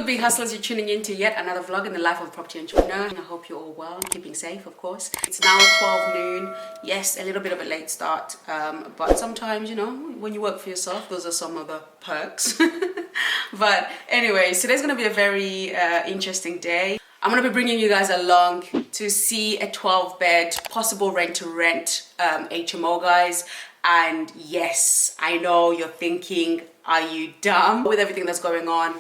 good, big hustlers? You're tuning in to yet another vlog in the life of a property entrepreneur. I hope you're all well and keeping safe, of course. It's now 12 noon. Yes, a little bit of a late start, but sometimes, you know, when you work for yourself, those are some of the perks. But anyways, today's going to be a very interesting day. I'm going to be bringing you guys along to see a 12-bed possible rent-to-rent HMO, guys. And yes, I know you're thinking, are you dumb? With everything that's going on,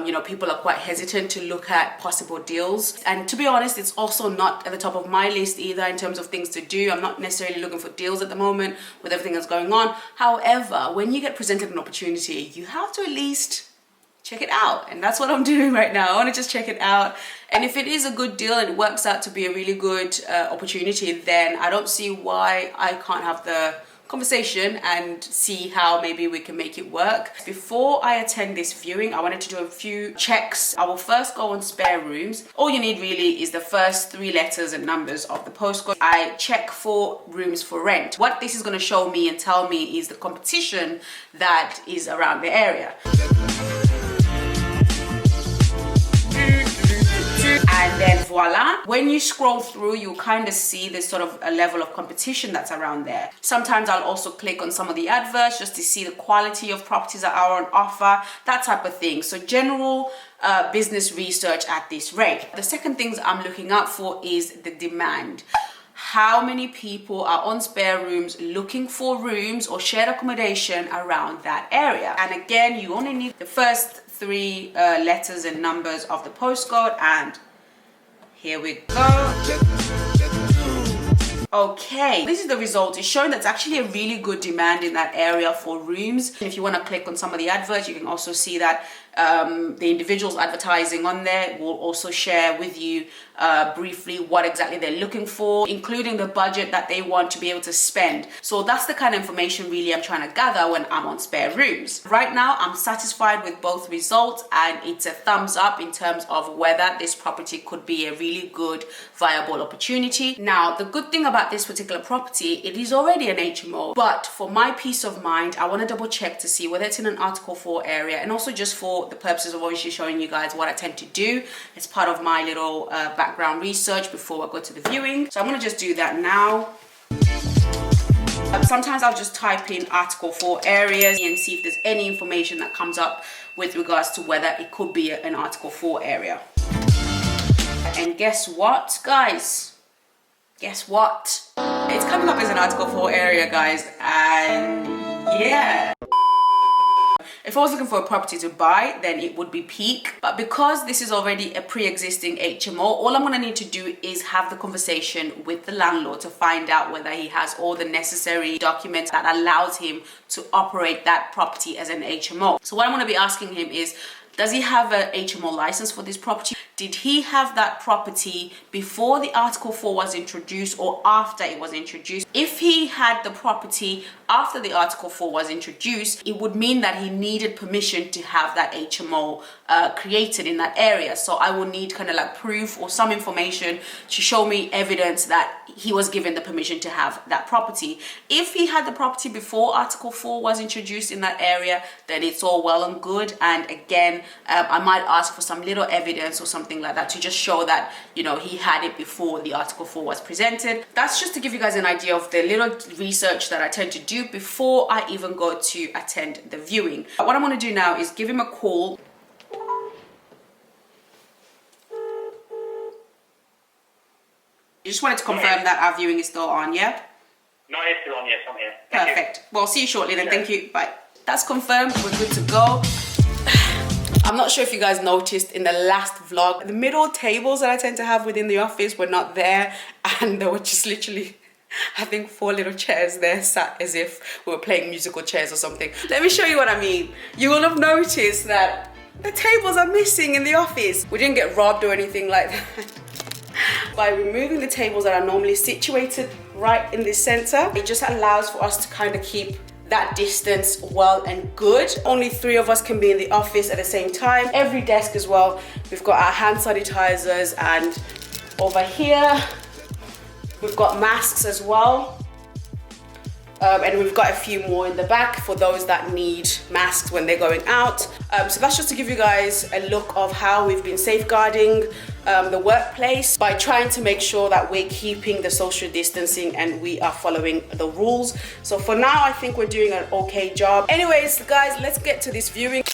you know, people are quite hesitant to look at possible deals. And to be honest, it's also not at the top of my list either in terms of things to do. I'm not necessarily looking for deals at the moment with everything that's going on. However, when you get presented an opportunity, you have to at least check it out. And that's what I'm doing right now. I want to just check it out. And if it is a good deal and it works out to be a really good opportunity, then I don't see why I can't have the conversation and see how maybe we can make it work. Before I attend this viewing, I wanted to do a few checks. I will first go on spare rooms. All you need really is the first 3 letters and numbers of the postcode. I check for rooms for rent. What this is going to show me and tell me is the competition that is around the area. And then voila, when you scroll through, you kind of see this sort of a level of competition that's around there. Sometimes I'll also click on some of the adverts just to see the quality of properties that are on offer, that type of thing. So general business research at this rate. The second things I'm looking out for is the demand. How many people are on spare rooms looking for rooms or shared accommodation around that area? And again, you only need the first 3 letters and numbers of the postcode, and here we go. Okay, this is the result. It's showing that's actually a really good demand in that area for rooms. If you want to click on some of the adverts, you can also see that the individuals advertising on there will also share with you briefly what exactly they're looking for, including the budget that they want to be able to spend. So that's the kind of information really I'm trying to gather when I'm on spare rooms. Right now, I'm satisfied with both results, and it's a thumbs up in terms of whether this property could be a really good, viable opportunity. Now, the good thing about this particular property, it is already an HMO, but for my peace of mind, I want to double check to see whether it's in an Article 4 area, and also just for the purposes of obviously showing you guys what I tend to do as part of my little background research before I go to the viewing. So I'm going to just do that now. Sometimes I'll just type in Article 4 areas and see if there's any information that comes up with regards to whether it could be an Article 4 area. And guess what, guys? Guess what? It's coming up as an Article 4 area, guys, and yeah. If I was looking for a property to buy, then it would be Peak. But because this is already a pre-existing HMO, all I'm going to need to do is have the conversation with the landlord to find out whether he has all the necessary documents that allows him to operate that property as an HMO. So what I'm going to be asking him is, does he have a HMO license for this property? Did he have that property before the Article 4 was introduced or after it was introduced? If he had the property after the Article 4 was introduced, it would mean that he needed permission to have that HMO created in that area. So I will need kind of like proof or some information to show me evidence that he was given the permission to have that property. If he had the property before Article 4 was introduced in that area, then it's all well and good. And again, I might ask for some little evidence or something like that to just show that, you know, he had it before the Article 4 was presented. That's just to give you guys an idea of the little research that I tend to do before I even go to attend the viewing. What I'm going to do now is give him a call. You just wanted to confirm that our viewing is still on, yeah? No, it's still on, yes, I'm here. Perfect. Well, see you shortly then. Thank you. Bye. That's confirmed. We're good to go. I'm not sure if you guys noticed in the last vlog, the middle tables that I tend to have within the office were not there, and there were just literally, I think, 4 little chairs there sat as if we were playing musical chairs or something. Let me show you what I mean. You will have noticed that the tables are missing in the office. We didn't get robbed or anything like that. By removing the tables that are normally situated right in the center, it just allows for us to kind of keep that distance well and good. Only 3 of us can be in the office at the same time. Every desk as well, we've got our hand sanitizers, and over here we've got masks as well. And we've got a few more in the back for those that need masks when they're going out. So that's just to give you guys a look of how we've been safeguarding the workplace by trying to make sure that we're keeping the social distancing and we are following the rules. So for now, I think we're doing an okay job. Anyways, guys, let's get to this viewing.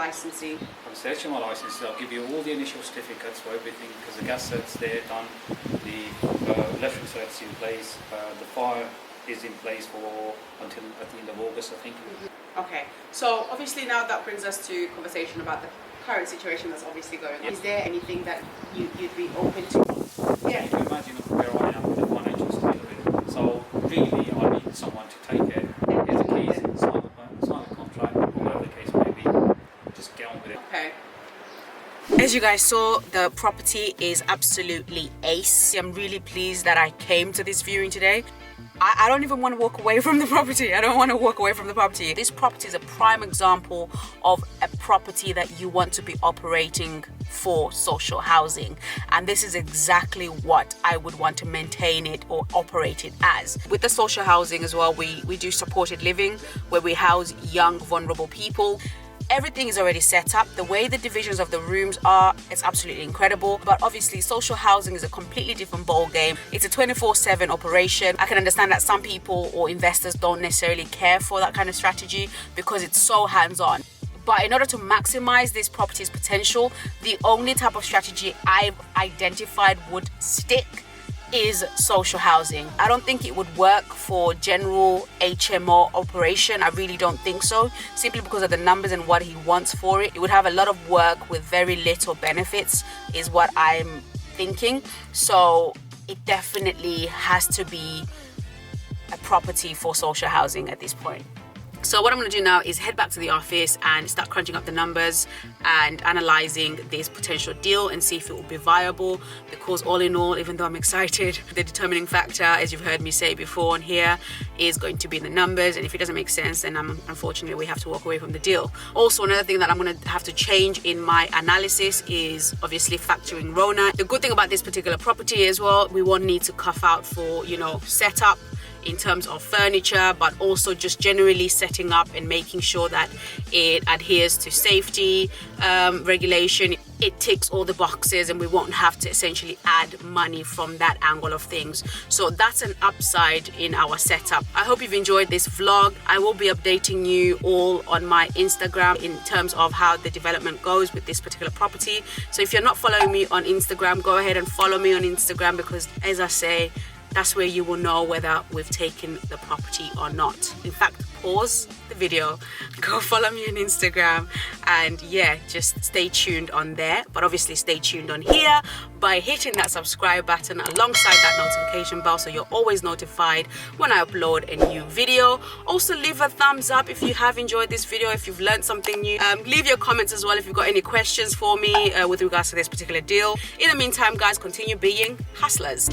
licensing? Obviously, HMO licenses, I'll give you all the initial certificates for everything, because the gas cert's there, done, the electric cert's in place, the fire is in place for until at the end of August, I think. Okay, so obviously now that brings us to conversation about the current situation that's obviously going on. Yes. Is there anything that you'd be open to? Yeah. You can imagine where I am with the financial state of it. So really, I need someone to take it. Here's the keys, sign the contract, or whatever the case may be. Just get on with it. Okay. As you guys saw, the property is absolutely ace. I'm really pleased that I came to this viewing today. I don't even want to walk away from the property. I don't want to walk away from the property. This property is a prime example of a property that you want to be operating for social housing. And this is exactly what I would want to maintain it or operate it as. With the social housing as well, we do supported living where we house young, vulnerable people. Everything is already set up. The way the divisions of the rooms are, it's absolutely incredible. But obviously, social housing is a completely different ball game. It's a 24/7 operation. I can understand that some people or investors don't necessarily care for that kind of strategy because it's so hands-on. But in order to maximize this property's potential, the only type of strategy I've identified would stick is social housing. I don't think it would work for general HMO operation. I really don't think so, simply because of the numbers and what he wants for it. It would have a lot of work with very little benefits is what I'm thinking. So it definitely has to be a property for social housing at this point. So what I'm going to do now is head back to the office and start crunching up the numbers and analyzing this potential deal and see if it will be viable, because all in all, even though I'm excited, the determining factor, as you've heard me say before on here, is going to be the numbers. And if it doesn't make sense, then unfortunately we have to walk away from the deal. Also, another thing that I'm going to have to change in my analysis is obviously factoring Rona. The good thing about this particular property as well, we won't need to cuff out for, setup in terms of furniture, but also just generally setting up and making sure that it adheres to safety regulation. It ticks all the boxes and we won't have to essentially add money from that angle of things. So that's an upside in our setup. I hope you've enjoyed this vlog. I will be updating you all on my Instagram in terms of how the development goes with this particular property. So if you're not following me on Instagram, go ahead and follow me on Instagram, because as I say, that's where you will know whether we've taken the property or not. In fact, pause the video, go follow me on Instagram, and yeah, just stay tuned on there. But obviously stay tuned on here by hitting that subscribe button alongside that notification bell, so you're always notified when I upload a new video. Also, leave a thumbs up if you have enjoyed this video, if you've learned something new. Leave your comments as well if you've got any questions for me with regards to this particular deal. In the meantime, guys, continue being hustlers.